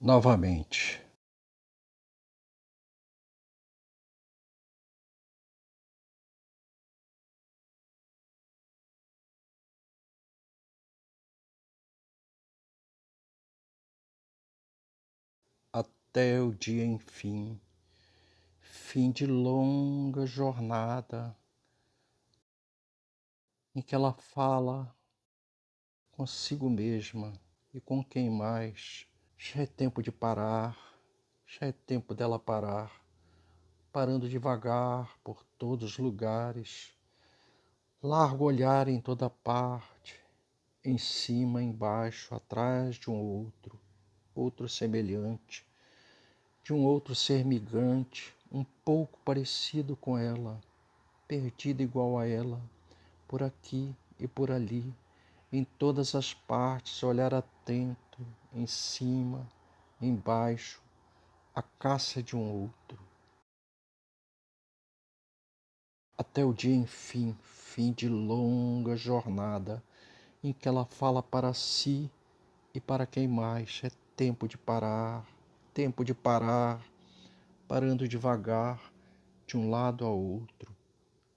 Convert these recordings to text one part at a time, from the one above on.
novamente. Até o dia, enfim, fim de longa jornada, em que ela fala consigo mesma e com quem mais. Já é tempo de parar, já é tempo dela parar, parando devagar por todos os lugares. Largo olhar em toda parte, em cima, embaixo, atrás de um outro semelhante, de um outro ser migrante, um pouco parecido com ela, perdido igual a ela, por aqui e por ali, em todas as partes, olhar atento, em cima, embaixo, a caça de um outro. Até o dia, enfim, fim de longa jornada, em que ela fala para si e para quem mais. É tempo de parar, parando devagar, de um lado ao outro,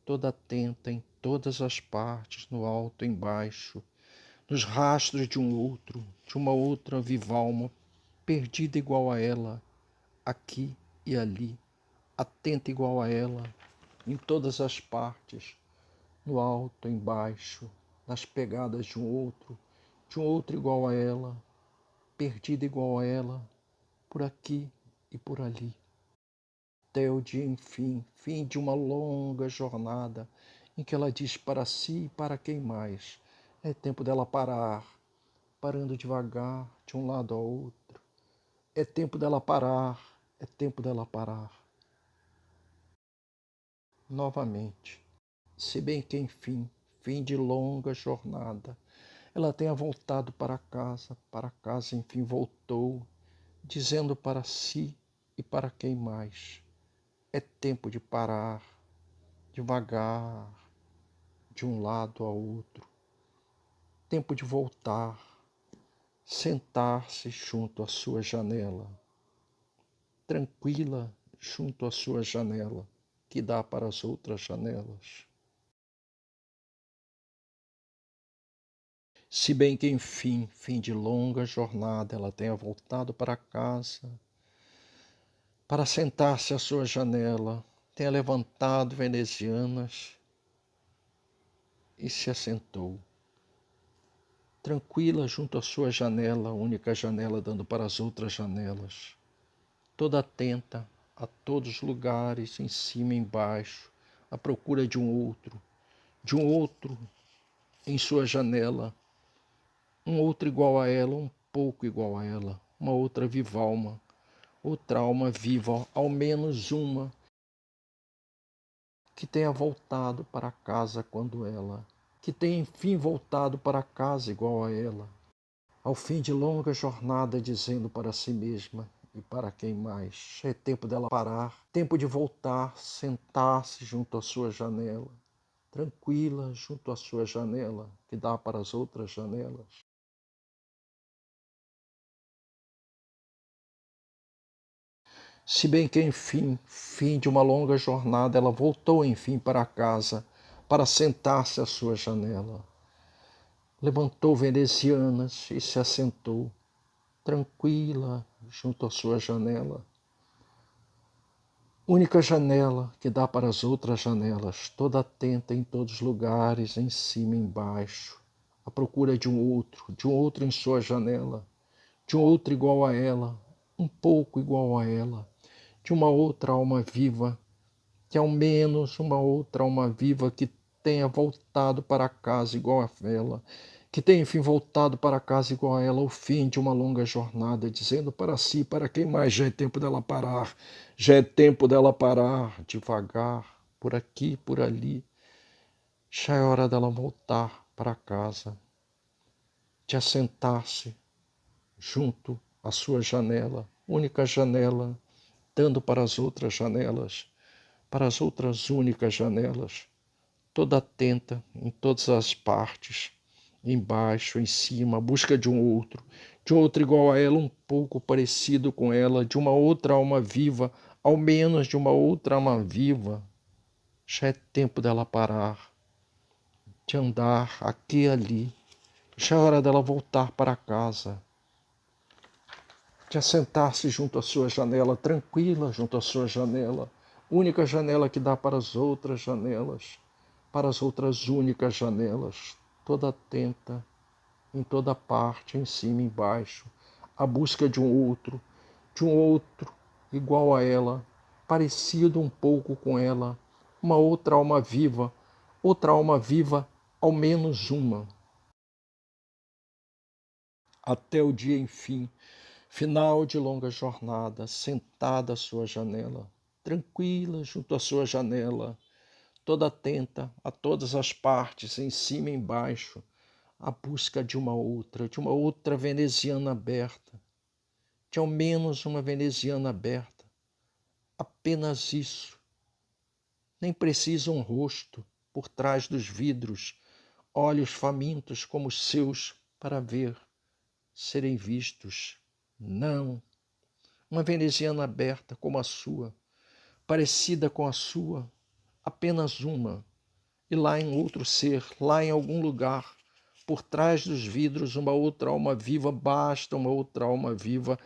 toda atenta em todas as partes, no alto e embaixo, nos rastros de um outro, de uma outra viva alma, perdida igual a ela, aqui e ali, atenta igual a ela, em todas as partes, no alto, embaixo, nas pegadas de um outro igual a ela, perdida igual a ela, por aqui e por ali. Até o dia, enfim, fim de uma longa jornada, em que ela diz para si e para quem mais. É tempo dela parar, parando devagar, de um lado ao outro. É tempo dela parar, é tempo dela parar. Novamente. Se bem que, enfim, fim de longa jornada, ela tenha voltado para casa, enfim, voltou, dizendo para si e para quem mais. É tempo de parar, devagar, de um lado ao outro. Tempo de voltar, sentar-se junto à sua janela, tranquila junto à sua janela, que dá para as outras janelas. Se bem que, enfim, fim de longa jornada, ela tenha voltado para casa, para sentar-se à sua janela, tenha levantado venezianas e se assentou, tranquila junto à sua janela, a única janela dando para as outras janelas, toda atenta a todos os lugares, em cima e embaixo, à procura de um outro em sua janela, um outro igual a ela, um pouco igual a ela, uma outra viva alma, outra alma viva, ao menos uma, que tenha voltado para casa quando ela, que tenha enfim voltado para casa igual a ela, ao fim de longa jornada, dizendo para si mesma e para quem mais, é tempo dela parar, tempo de voltar, sentar-se junto à sua janela, tranquila junto à sua janela, que dá para as outras janelas. Se bem que, enfim, fim de uma longa jornada, ela voltou, enfim, para casa, para sentar-se à sua janela. Levantou venezianas e se assentou, tranquila, junto à sua janela. Única janela que dá para as outras janelas, toda atenta em todos os lugares, em cima e embaixo, à procura de um outro em sua janela, de um outro igual a ela, um pouco igual a ela, de uma outra alma viva, que ao menos uma outra alma viva que tenha voltado para casa igual a ela, que tenha enfim voltado para casa igual a ela ao fim de uma longa jornada, dizendo para si, para quem mais, já é tempo dela parar, já é tempo dela parar, devagar, por aqui, por ali, já é hora dela voltar para casa, de assentar-se junto à sua janela, única janela, dando para as outras janelas, para as outras únicas janelas, toda atenta em todas as partes, embaixo, em cima, à busca de outra igual a ela, um pouco parecido com ela, de uma outra alma viva, ao menos de uma outra alma viva. Já é tempo dela parar, de andar aqui e ali. Já é hora dela voltar para casa, de assentar-se junto à sua janela, tranquila junto à sua janela, única janela que dá para as outras janelas, para as outras únicas janelas, toda atenta, em toda parte, em cima e embaixo, à busca de um outro igual a ela, parecido um pouco com ela, uma outra alma viva, ao menos uma. Até o dia, enfim, final de longa jornada, sentada à sua janela, tranquila junto à sua janela, toda atenta a todas as partes, em cima e embaixo, à busca de uma outra veneziana aberta, de ao menos uma veneziana aberta. Apenas isso. Nem precisa um rosto por trás dos vidros, olhos famintos como os seus para ver, serem vistos. Não. Uma veneziana aberta como a sua, parecida com a sua, apenas uma. E lá em outro ser, lá em algum lugar, por trás dos vidros, uma outra alma viva, basta uma outra alma viva.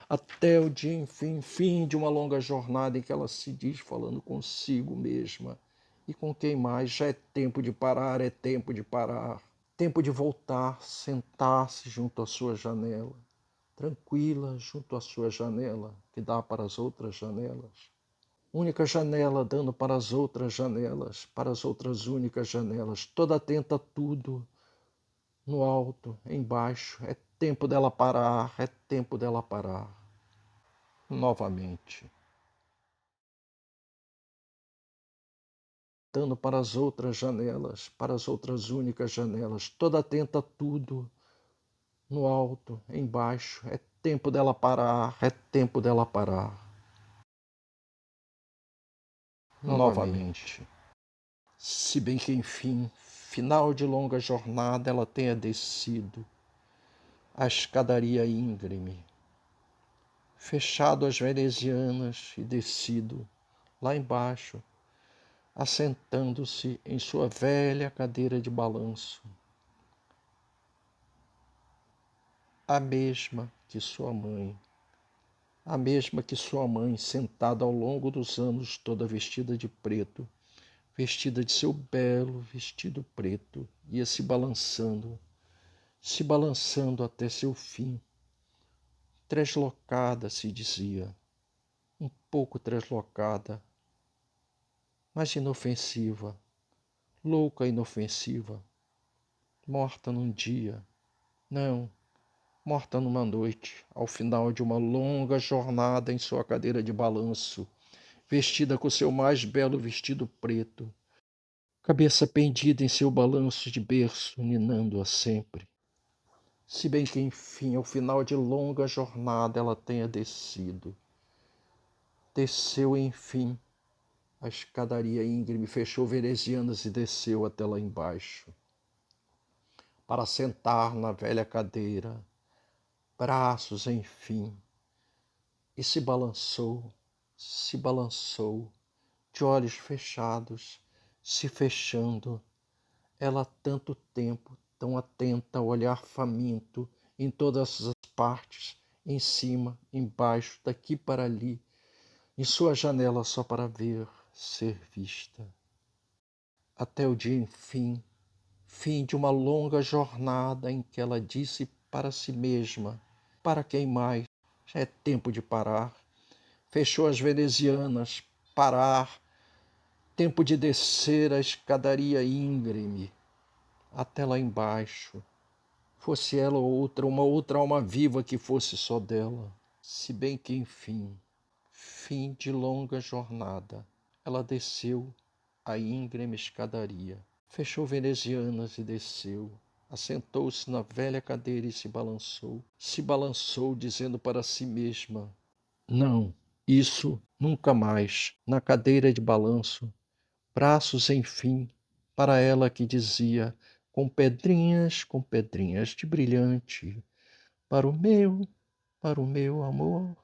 Até o dia, enfim, fim de uma longa jornada em que ela se diz falando consigo mesma. E com quem mais? Já é tempo de parar, é tempo de parar. Tempo de voltar, sentar-se junto à sua janela, tranquila junto à sua janela, que dá para as outras janelas. Única janela dando para as outras janelas, para as outras únicas janelas, toda atenta a tudo, no alto, embaixo. É tempo dela parar, é tempo dela parar. Novamente. Dando para as outras janelas, para as outras únicas janelas, toda atenta a tudo, no alto, embaixo. É tempo dela parar, é tempo dela parar. Novamente. Se bem que, enfim, final de longa jornada, ela tenha descido a escadaria íngreme, fechado as venezianas e descido lá embaixo, assentando-se em sua velha cadeira de balanço, a mesma que sua mãe, a mesma que sua mãe, sentada ao longo dos anos, toda vestida de preto, vestida de seu belo vestido preto, ia se balançando até seu fim. Treslocada, se dizia, um pouco treslocada, mas inofensiva, louca inofensiva, morta num dia, não, morta numa noite, ao final de uma longa jornada em sua cadeira de balanço, vestida com seu mais belo vestido preto, cabeça pendida em seu balanço de berço, ninando-a sempre. Se bem que, enfim, ao final de longa jornada ela tenha descido. Desceu, enfim, a escadaria íngreme, fechou venezianas e desceu até lá embaixo, para sentar na velha cadeira, braços, enfim, e se balançou, de olhos fechados, se fechando, ela há tanto tempo, tão atenta, olhar faminto, em todas as partes, em cima, embaixo, daqui para ali, em sua janela só para ver, ser vista. Até o dia, enfim, fim de uma longa jornada em que ela disse para si mesma, para quem mais, já é tempo de parar. Fechou as venezianas, parar, tempo de descer a escadaria íngreme, até lá embaixo, fosse ela ou outra, uma outra alma viva que fosse só dela. Se bem que, enfim, fim de longa jornada, ela desceu a íngreme escadaria, fechou venezianas e desceu, assentou-se na velha cadeira e se balançou, dizendo para si mesma, não, Isso nunca mais, na cadeira de balanço, braços enfim, para ela que dizia, com pedrinhas de brilhante, para o meu amor.